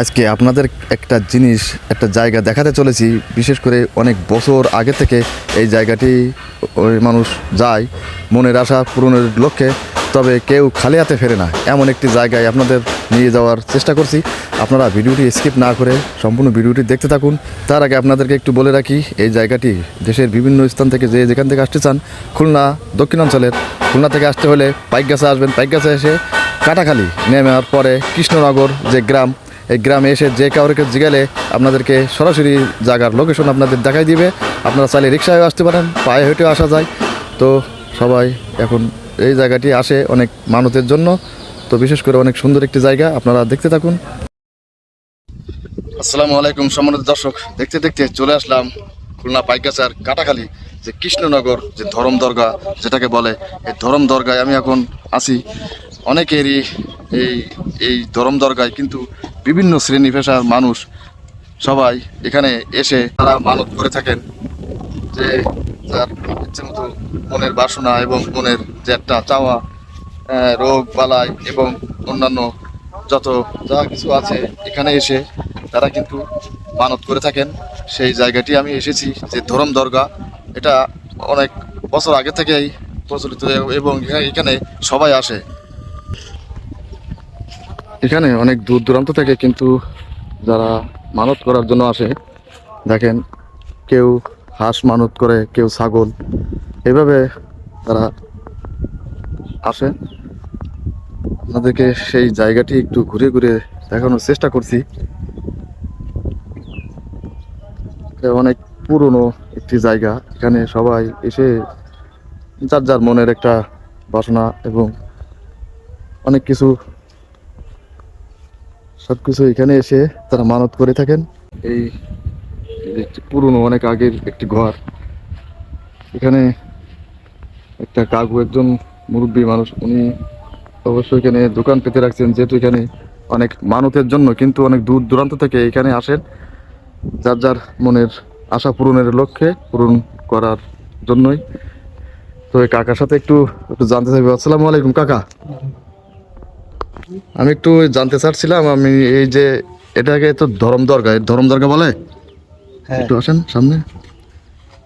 আজকে আপনাদের একটা জায়গা দেখাতে চলেছি। বিশেষ করে অনেক বছর আগে থেকে এই জায়গাটি ওই মানুষ যায় মনের আশা পূরণের লক্ষ্যে, তবে কেউ খালি হাতে ফেরে না। এমন একটি জায়গায় আপনাদের নিয়ে যাওয়ার চেষ্টা করছি। আপনারা ভিডিওটি স্কিপ না করে সম্পূর্ণ ভিডিওটি দেখতে থাকুন। তার আগে আপনাদেরকে একটু বলে রাখি, এই জায়গাটি দেশের বিভিন্ন স্থান থেকে যেখান থেকে আসতে চান, খুলনা দক্ষিণাঞ্চলের খুলনা থেকে আসতে হলে পাইকগাছা আসবেন। পাইকগাছা এসে কাটাখালী নেমের পরে কৃষ্ণনগর যে গ্রাম, এই গ্রামে এসে যে কাউকে জিগালে আপনাদেরকে সরাসরি জায়গার লোকেশন আপনাদের দেখাই দিবে। আপনারা চাইলে রিক্সায় আসতে পারেন, পায়ে হেঁটেও আসা যায়। তো সবাই এখন এই জায়গাটি আসে অনেক মানুষের জন্য। তো বিশেষ করে অনেক সুন্দর একটি জায়গা, আপনারা দেখতে থাকুন। আসসালামু আলাইকুম সম্মানিত দর্শক, দেখতে দেখতে চলে আসলাম খুলনা পাইকগাছার কাটাখালী যে কৃষ্ণনগর যে ধরম দরগা যেটাকে বলে, এই ধরম দরগায় আমি এখন আছি। অনেকেরই এই এই ধরম দরগায় কিন্তু বিভিন্ন শ্রেণী পেশার মানুষ সবাই এখানে এসে তারা মানত করে থাকেন যে তার ইচ্ছে মতো মনের বাসনা এবং মনের যে একটা চাওয়া, রোগ বালাই এবং অন্যান্য যত যা কিছু আছে এখানে এসে তারা কিন্তু মানত করে থাকেন। সেই জায়গাটি আমি এসেছি যে ধরম দরগা, এটা অনেক বছর আগে থেকেই প্রচলিত এবং এখানে সবাই আসে। এখানে অনেক দূর দূরান্ত থেকে কিন্তু যারা মানত করার জন্য আসে, দেখেন কেউ হাঁস মানত করে, কেউ ছাগল, এভাবে তারা আসে। আপনাদেরকে সেই জায়গাটি একটু ঘুরে ঘুরে দেখানোর চেষ্টা করছি। অনেক পুরনো একটি জায়গা, এখানে সবাই এসে যার যার মনের একটা বাসনা এবং অনেক কিছু সবকিছু এখানে এসে তারা মানত করে থাকেন। এই একটি পুরনো অনেক আগের একটি ঘর, এখানে একটা কাকু একজন মুরব্বী মানুষ, উনি অবশ্যই এখানে দোকান পেতে রাখছেন, যেহেতু এখানে অনেক মানতের জন্য কিন্তু অনেক দূর দূরান্ত থেকে এখানে আসেন যার যার মনের আশা পূরণের লক্ষ্যে, পূরণ করার জন্যই। তো এই কাকার সাথে একটু একটু জানতে চাইবো। আসসালামু আলাইকুম কাকা, আমি একটু জানতে চাচ্ছিলাম, আমি এই যে এটাকে তো ধরম দরগা, ধরম দরগা বলে, একটু আসেন সামনে,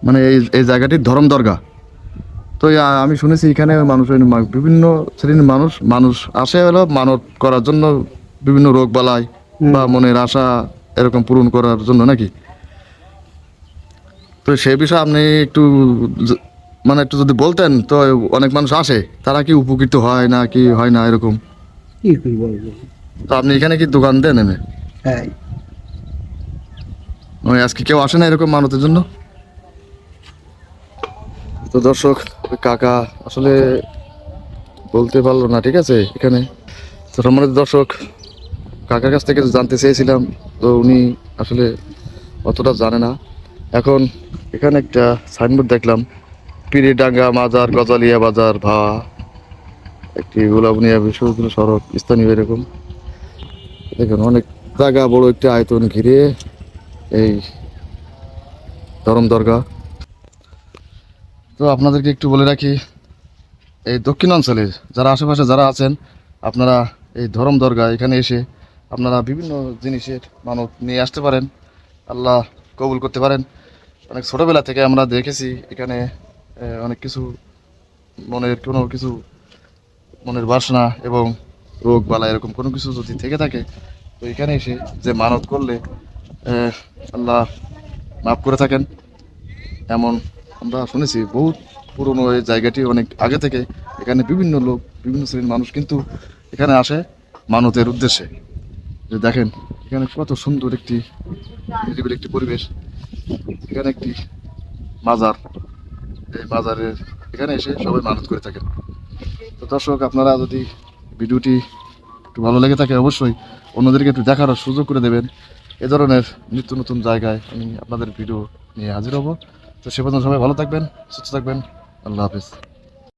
মানে এই এই জায়গাটির ধরম দরগা। তো আমি শুনেছি এখানে বিভিন্ন শ্রেণীর মানুষ আসে হলো মানত করার জন্য, বিভিন্ন রোগ বালাই বা মনের আশা এরকম পূরণ করার জন্য নাকি? তো সেই বিষয়ে আপনি একটু মানে একটু যদি বলতেন, তো অনেক মানুষ আসে, তারা কি উপকৃত হয় না কি হয় না এরকম? কি করি বলবো? তো আপনি এখানে কি দোকান দেন এনে? হ্যাঁ, ওই আজকে কেউ আসে না এরকম মানতের জন্য? তো দর্শক, ওই কাকা আসলে বলতে পারলো না, ঠিক আছে। এখানে তো সম্মানিত দর্শক, কাকার কাছ থেকে জানতে চেয়েছিলাম, তো উনি আসলে অতটা জানে না। এখন এখানে একটা সাইনবোর্ড দেখলাম, পিরিডাঙ্গা মাজার গজালিয়া বাজার ভা একটি গোলাবনিয়া বিশ্ববিদ্যালয় সড়ক স্থানীয়, এরকম দেখুন অনেক জায়গা, বড় একটি আয়তন ঘিরে এই ধরম দরগা। তো আপনাদেরকে একটু বলে রাখি, এই দক্ষিণাঞ্চলে যারা আশেপাশে যারা আছেন, আপনারা এই ধরম দরগা এখানে এসে আপনারা বিভিন্ন জিনিসের মানত নিয়ে আসতে পারেন, আল্লাহ কবুল করতে পারেন। অনেক ছোটোবেলা থেকে আমরা দেখেছি এখানে অনেক কিছু কোনো কিছু মনের বাসনা এবং রোগ বালা এরকম কোনো কিছু যদি থেকে থাকে, তো এখানে এসে যে মানত করলে আল্লাহ মাফ করে থাকেন, এমন আমরা শুনেছি। বহুত পুরনো এই জায়গাটি, অনেক আগে থেকে এখানে বিভিন্ন লোক, বিভিন্ন শ্রেণীর মানুষ কিন্তু এখানে আসে মানতের উদ্দেশ্যে। যে দেখেন এখানে কত সুন্দর একটি নিরিবিলি একটি পরিবেশ, এখানে একটি মাজার, এই মাজারের এখানে এসে সবাই মানত করে থাকেন। তো দর্শক, আপনারা যদি ভিডিওটি একটু ভালো লেগে থাকে, অবশ্যই অন্যদেরকে একটু দেখার সুযোগ করে দেবেন। এ ধরনের নিত্য নতুন জায়গায় আমি আপনাদের ভিডিও নিয়ে হাজির হব। তো সে পর্যন্ত সবাই ভালো থাকবেন, সুস্থ থাকবেন, আল্লাহ হাফিজ।